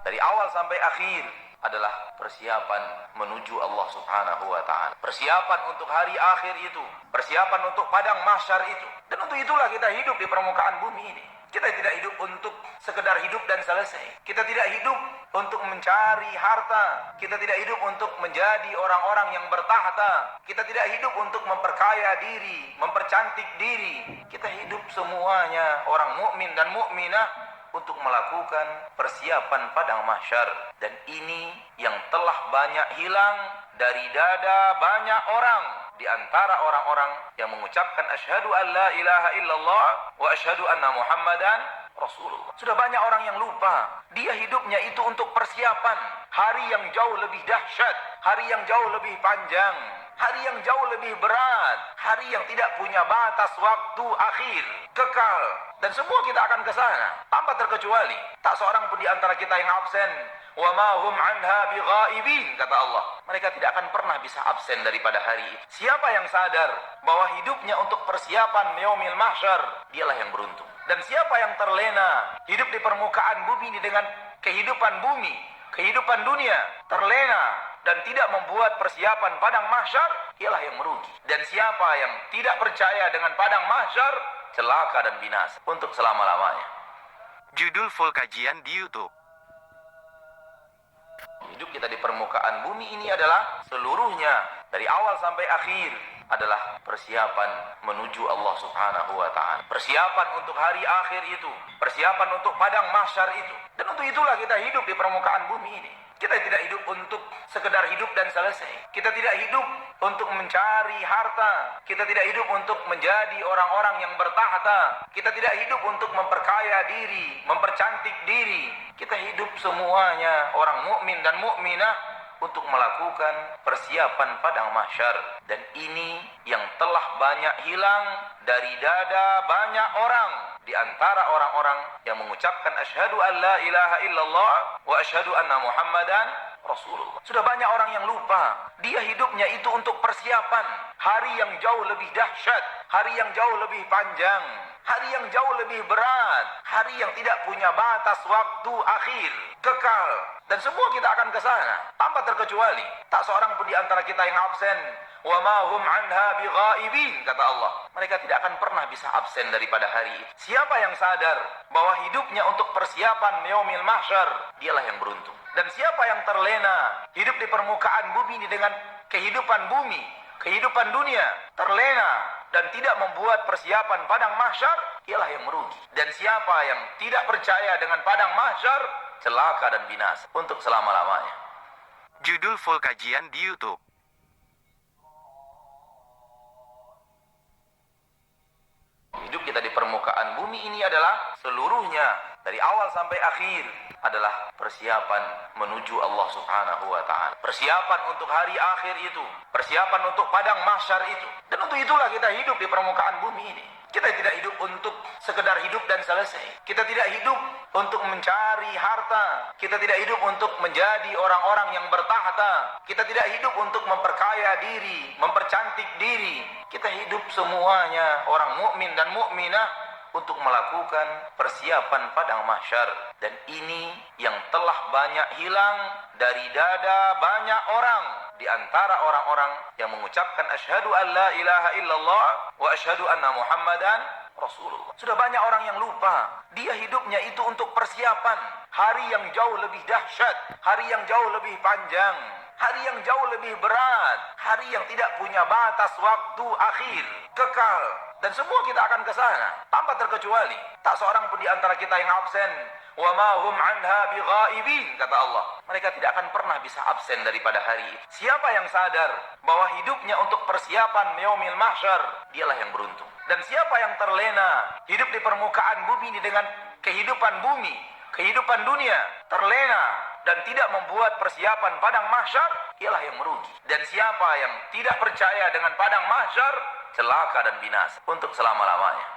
dari awal sampai akhir adalah persiapan menuju Allah Subhanahu wa ta'ala. Persiapan untuk hari akhir itu, persiapan untuk padang mahsyar itu. Dan untuk itulah kita hidup di permukaan bumi ini. Kita tidak hidup untuk sekedar hidup dan selesai. Kita tidak hidup untuk mencari harta. Kita tidak hidup untuk menjadi orang-orang yang bertahta. Kita tidak hidup untuk memperkaya diri, mempercantik diri. Kita hidup semuanya orang mukmin dan mukminah untuk melakukan persiapan padang mahsyar. Dan ini yang telah banyak hilang dari dada banyak orang, di antara orang-orang yang mengucapkan asyhadu an la ilaha illallah wa asyhadu anna muhammadan rasulullah. Sudah banyak orang yang lupa, dia hidupnya itu untuk persiapan hari yang jauh lebih dahsyat, hari yang jauh lebih panjang, hari yang jauh lebih berat, hari yang tidak punya batas waktu akhir, kekal. Dan semua kita akan ke sana, tanpa terkecuali. Tak seorang pun di antara kita yang absen. Wa ma hum anha bighaibin, kata Allah. Mereka tidak akan pernah bisa absen daripada hari itu. Siapa yang sadar bahwa hidupnya untuk persiapan yaumil mahsyar, dialah yang beruntung. Dan siapa yang terlena hidup di permukaan bumi ini dengan kehidupan bumi, kehidupan dunia, terlena dan tidak membuat persiapan padang mahsyar, ialah yang merugi. Dan siapa yang tidak percaya dengan padang mahsyar, celaka dan binasa untuk selama-lamanya. Judul full kajian di YouTube. Hidup kita di permukaan bumi ini adalah seluruhnya dari awal sampai akhir adalah persiapan menuju Allah Subhanahu wa ta'ala. Persiapan untuk hari akhir itu, persiapan untuk padang mahsyar itu. Dan untuk itulah kita hidup di permukaan bumi ini. Kita tidak hidup untuk sekedar hidup dan selesai. Kita tidak hidup untuk mencari harta. Kita tidak hidup untuk menjadi orang-orang yang bertahta. Kita tidak hidup untuk memperkaya diri, mempercantik diri. Kita hidup semuanya orang mukmin dan mukminah untuk melakukan persiapan padang mahsyar. Dan ini yang telah banyak hilang dari dada banyak orang, di antara orang-orang yang mengucapkan asyhadu an la ilaha illallah wa asyhadu anna muhammadan rasulullah. Sudah banyak orang yang lupa, dia hidupnya itu untuk persiapan hari yang jauh lebih dahsyat, hari yang jauh lebih panjang, hari yang jauh lebih berat, hari yang tidak punya batas waktu akhir, kekal. Dan semua kita akan ke sana, tanpa terkecuali. Tak seorang pun di antara kita yang absen. Wa ma hum anha bighaibin, kata Allah. Mereka tidak akan pernah bisa absen daripada hari itu. Siapa yang sadar bahwa hidupnya untuk persiapan yaumil mahsyar, dialah yang beruntung. Dan siapa yang terlena hidup di permukaan bumi ini dengan kehidupan bumi, kehidupan dunia, terlena dan tidak membuat persiapan padang mahsyar, ialah yang merugi. Dan siapa yang tidak percaya dengan padang mahsyar, celaka dan binasa untuk selama-lamanya. Judul full kajian di YouTube. Hidup kita di permukaan bumi ini adalah seluruhnya dari awal sampai akhir adalah persiapan menuju Allah Subhanahu wa ta'ala. Persiapan untuk hari akhir itu, persiapan untuk padang mahsyar itu. Dan untuk itulah kita hidup di permukaan bumi ini. Kita tidak hidup untuk sekedar hidup dan selesai. Kita tidak hidup untuk mencari harta. Kita tidak hidup untuk menjadi orang-orang yang bertahta. Kita tidak hidup untuk memperkaya diri, mempercantik diri. Kita hidup semuanya orang mukmin dan mukminah untuk melakukan persiapan padang mahsyar. Dan ini yang telah banyak hilang dari dada banyak orang, di antara orang-orang yang mengucapkan asyhadu an la ilaha illallah wa asyhadu anna muhammadan rasulullah. Sudah banyak orang yang lupa, dia hidupnya itu untuk persiapan hari yang jauh lebih dahsyat, hari yang jauh lebih panjang, hari yang jauh lebih berat, hari yang tidak punya batas waktu akhir, kekal. Dan semua kita akan ke sana, tanpa terkecuali. Tak seorang pun di antara kita yang absen. Wa ma hum anha bighaibin, kata Allah. Mereka tidak akan pernah bisa absen daripada hari itu. Siapa yang sadar bahwa hidupnya untuk persiapan yaumil mahsyar, dialah yang beruntung. Dan siapa yang terlena hidup di permukaan bumi ini dengan kehidupan bumi, kehidupan dunia, terlena dan tidak membuat persiapan padang mahsyar, ialah yang merugi. Dan siapa yang tidak percaya dengan padang mahsyar, celaka dan binasa untuk selama-lamanya.